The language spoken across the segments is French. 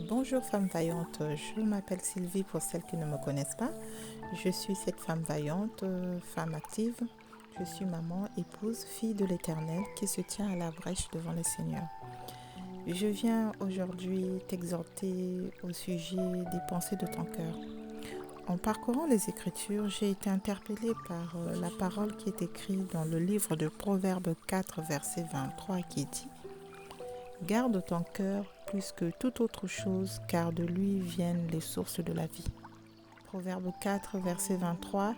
Bonjour femme vaillante, je m'appelle Sylvie pour celles qui ne me connaissent pas. Je suis cette femme vaillante, femme active. Je suis maman, épouse, fille de l'Éternel qui se tient à la brèche devant le Seigneur. Je viens aujourd'hui t'exhorter au sujet des pensées de ton cœur. En parcourant les Écritures, j'ai été interpellée par la parole qui est écrite dans le livre de Proverbes 4, verset 23 qui dit « Garde ton cœur plus que toute autre chose, car de lui viennent les sources de la vie. » Proverbe 4, verset 23.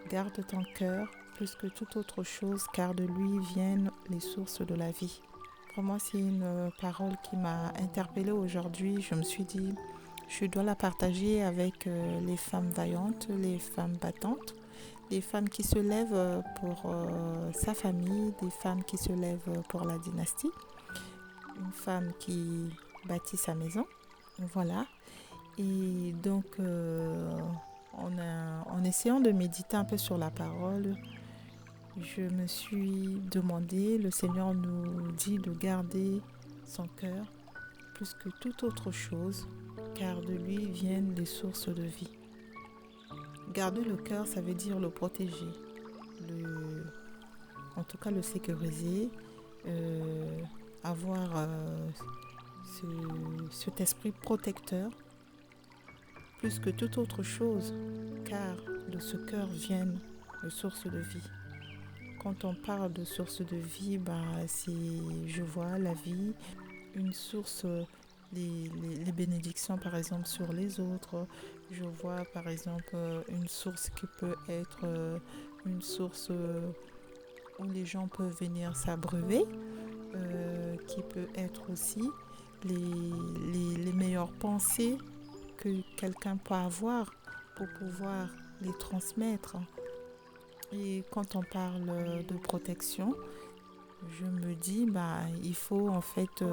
Garde ton cœur plus que toute autre chose, car de lui viennent les sources de la vie. Pour moi, c'est une parole qui m'a interpellée aujourd'hui. Je me suis dit, je dois la partager avec les femmes vaillantes, les femmes battantes, les femmes qui se lèvent pour sa famille, des femmes qui se lèvent pour la dynastie, une femme qui bâtit sa maison. Voilà. Et donc, en essayant de méditer un peu sur la parole, je me suis demandé, le Seigneur nous dit de garder son cœur plus que toute autre chose, car de lui viennent les sources de vie. Garder le cœur, ça veut dire le protéger, en tout cas le sécuriser, avoir cet esprit protecteur plus que toute autre chose, car de ce cœur viennent les sources de vie. Quand on parle de source de vie, je vois la vie, une source, les bénédictions par exemple sur les autres. Je vois par exemple une source qui peut être une source où les gens peuvent venir s'abreuver, qui peut être aussi les meilleures pensées que quelqu'un peut avoir pour pouvoir les transmettre. Et quand on parle de protection, je me dis, il faut en fait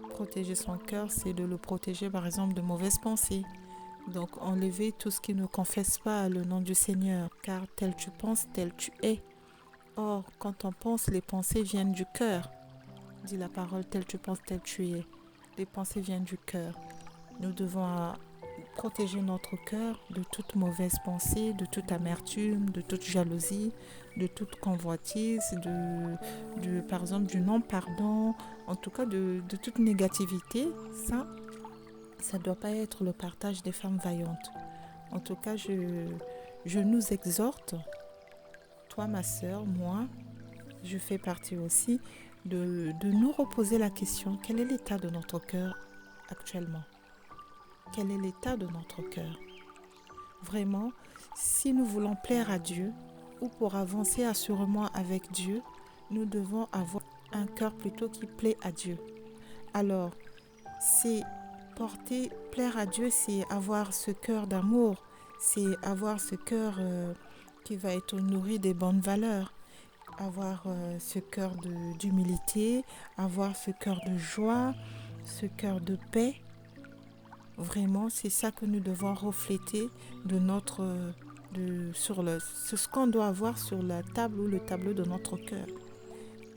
protéger son cœur, c'est de le protéger par exemple de mauvaises pensées. Donc enlever tout ce qui ne confesse pas le nom du Seigneur, car tel tu penses, tel tu es. Or, quand on pense, les pensées viennent du cœur. Dit la parole, tel tu penses, tel tu es. Les pensées viennent du cœur. Nous devons protéger notre cœur de toute mauvaise pensée, de toute amertume, de toute jalousie, de toute convoitise, par exemple du non-pardon, en tout cas de toute négativité. Ça ne doit pas être le partage des femmes vaillantes. En tout cas, je nous exhorte, toi ma sœur, moi, je fais partie aussi, de nous reposer la question, quel est l'état de notre cœur actuellement? Quel est l'état de notre cœur? Vraiment, si nous voulons plaire à Dieu ou pour avancer assurément avec Dieu, nous devons avoir un cœur plutôt qui plaît à Dieu. Alors, c'est plaire à Dieu, c'est avoir ce cœur d'amour, c'est avoir ce cœur qui va être nourri des bonnes valeurs, avoir ce cœur d'humilité, avoir ce cœur de joie, ce cœur de paix. Vraiment, c'est ça que nous devons refléter c'est ce qu'on doit avoir sur la table ou le tableau de notre cœur.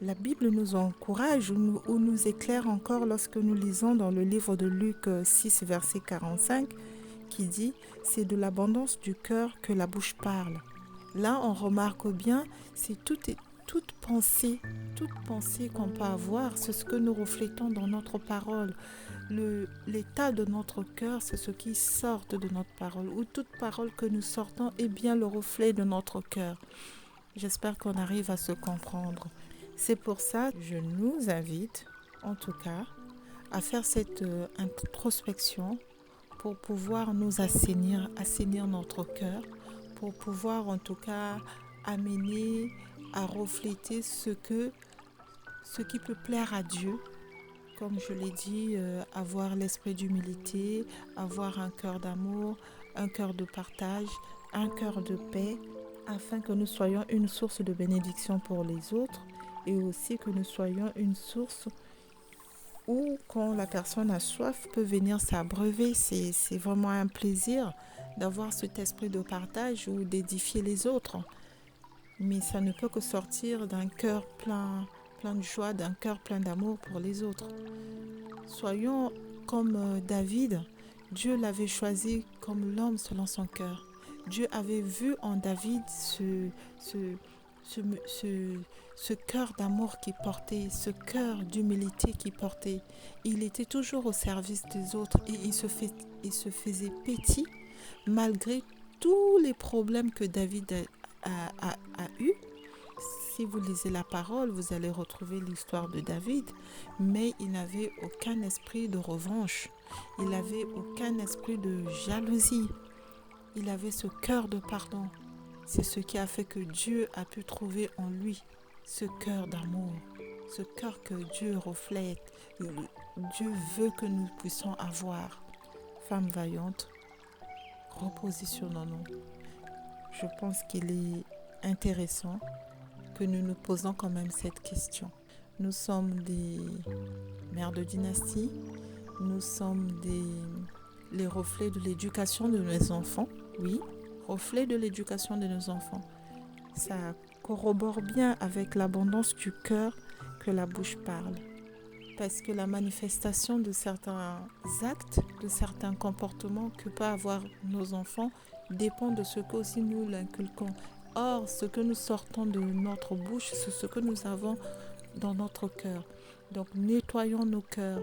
La Bible nous encourage ou nous éclaire encore lorsque nous lisons dans le livre de Luc 6, verset 45, qui dit « C'est de l'abondance du cœur que la bouche parle ». Là, on remarque bien, c'est toute pensée qu'on peut avoir, c'est ce que nous reflétons dans notre parole. L'état de notre cœur, c'est ce qui sort de notre parole, ou toute parole que nous sortons est bien le reflet de notre cœur. J'espère qu'on arrive à se comprendre. C'est pour ça que je nous invite, en tout cas, à faire cette introspection pour pouvoir nous assainir notre cœur, pour pouvoir en tout cas amener à refléter ce qui peut plaire à Dieu. Comme je l'ai dit, avoir l'esprit d'humilité, avoir un cœur d'amour, un cœur de partage, un cœur de paix, afin que nous soyons une source de bénédiction pour les autres et aussi que nous soyons une source où quand la personne a soif peut venir s'abreuver. C'est vraiment un plaisir d'avoir cet esprit de partage ou d'édifier les autres. Mais ça ne peut que sortir d'un cœur plein de joie, d'un cœur plein d'amour pour les autres. comme David, Dieu l'avait choisi comme l'homme selon son cœur. Dieu avait vu en David ce cœur d'amour qu'il portait, ce cœur d'humilité qu'il portait. Il était toujours au service des autres et il se faisait petit malgré tous les problèmes que David a eus. Si vous lisez la parole, vous allez retrouver l'histoire de David, mais il n'avait aucun esprit de revanche, il n'avait aucun esprit de jalousie, il avait ce cœur de pardon. C'est ce qui a fait que Dieu a pu trouver en lui ce cœur d'amour, ce cœur que Dieu reflète, Dieu veut que nous puissions avoir. Femme vaillante, repositionnons-nous. Je pense qu'il est intéressant que nous nous posons quand même cette question. Nous sommes des mères de dynastie, nous sommes les reflets de l'éducation de nos enfants, oui, reflets de l'éducation de nos enfants. Ça corrobore bien avec l'abondance du cœur que la bouche parle. Parce que la manifestation de certains actes, de certains comportements que peuvent avoir nos enfants dépend de ce qu'aussi nous l'inculquons. Or, ce que nous sortons de notre bouche, c'est ce que nous avons dans notre cœur. Donc, nettoyons nos cœurs,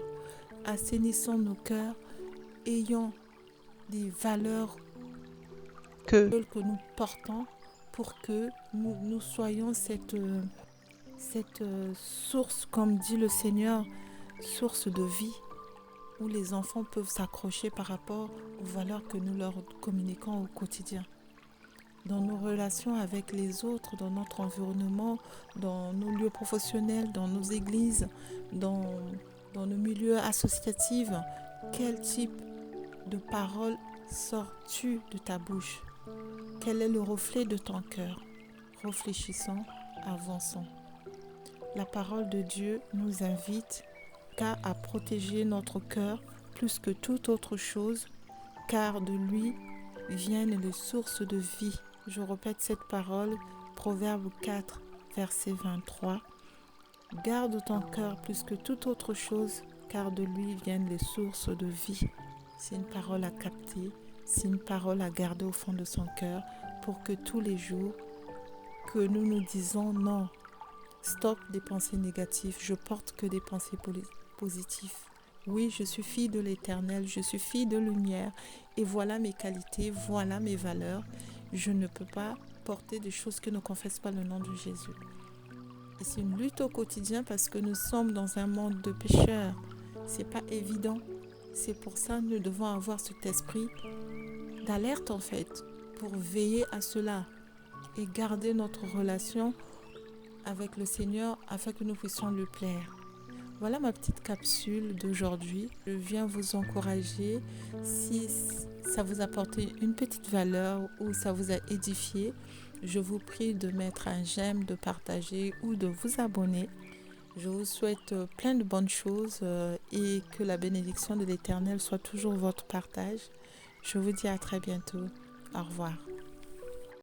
assainissons nos cœurs, ayons des valeurs que nous portons pour que nous soyons cette source, comme dit le Seigneur, source de vie, où les enfants peuvent s'accrocher par rapport aux valeurs que nous leur communiquons au quotidien. Dans nos relations avec les autres, dans notre environnement, dans nos lieux professionnels, dans nos églises, dans nos milieux associatifs, quel type de parole sors-tu de ta bouche? Quel est le reflet de ton cœur? Réfléchissons, avançons. La parole de Dieu nous invite à protéger notre cœur plus que toute autre chose, car de lui viennent les sources de vie. Je répète cette parole, Proverbe 4, verset 23. Garde ton cœur plus que toute autre chose, car de lui viennent les sources de vie. C'est une parole à capter, c'est une parole à garder au fond de son cœur pour que tous les jours que nous nous disons non, stop des pensées négatives, je porte que des pensées positives. Oui, je suis fille de l'Éternel, je suis fille de lumière et voilà mes qualités, voilà mes valeurs. Je ne peux pas porter des choses que ne confessent pas le nom de Jésus. Et c'est une lutte au quotidien parce que nous sommes dans un monde de pécheurs. C'est pas évident. C'est pour ça que nous devons avoir cet esprit d'alerte en fait, pour veiller à cela et garder notre relation avec le Seigneur afin que nous puissions lui plaire. Voilà ma petite capsule d'aujourd'hui. Je viens vous encourager. Si ça vous a apporté une petite valeur ou ça vous a édifié, je vous prie de mettre un j'aime, de partager ou de vous abonner. Je vous souhaite plein de bonnes choses et que la bénédiction de l'Éternel soit toujours votre partage. Je vous dis à très bientôt. Au revoir.